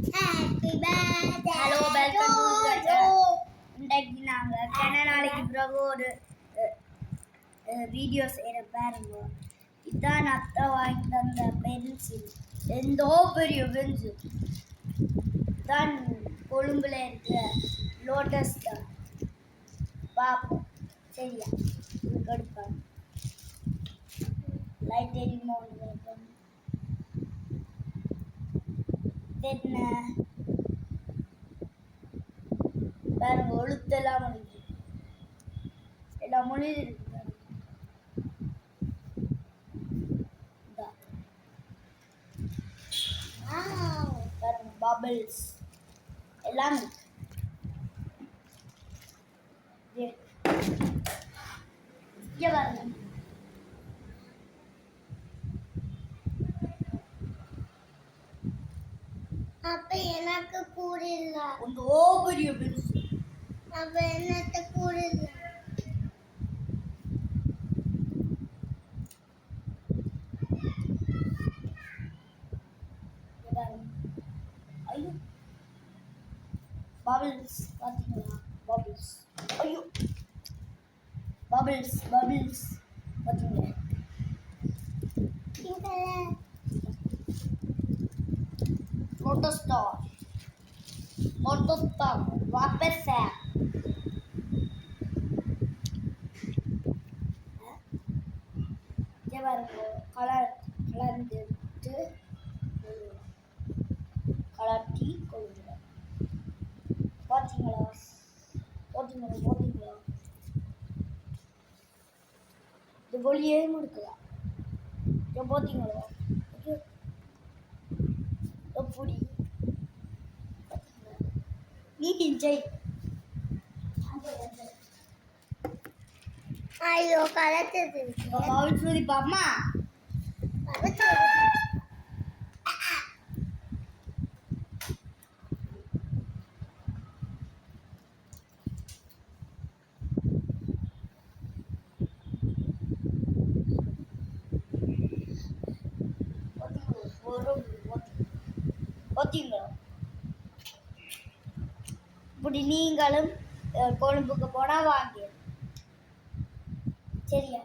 Hello welcome to இன்றைக்கு நாங்கள் நாளைக்கு பிறகு ஒரு வீடியோ செய்கிற பாருங்க. இதுதான் அத்தை வாங்கி தந்த பென்சில், எந்தோ பெரிய பென்சில் தான். கொழும்புல இருக்கிற லோட்டஸ் தான். பார்ப்போம் சரியா? எடுப்பாங்க லைட் எரியுமோ என்ன பாருங்க, ஒழுத்தெல்லாம் மொழிது, எல்லாம் மொழி இருக்கு பாருங்க. பபிள்ஸ் எல்லாம் பாருங்க. அப்ப எனக்கு கூறில்ல ಒಂದು ಓಬರಿಯ ಬೆನ್ಸು அப்ப என்னத்த கூறில்ல ஐயோ பபிள்ஸ் பாத்தீங்களா? பபிள்ஸ் ஐயோ பபிள்ஸ் பபிள்ஸ் பாத்தீங்களா? Protostar. Protostar. Rapessa. கலட்டி கொள்கிறோம். பார்த்தீங்களா? இது ஒளியே முடிக்கலாம். பார்த்தீங்களா? எப்படி மீட்டிங் செய். ஐயோ கலத்தது சொல்லி பாம்மா பார்த்தீங்களா? இப்படி நீங்களும் கொழும்புக்கு போனால் வாங்க சரியா?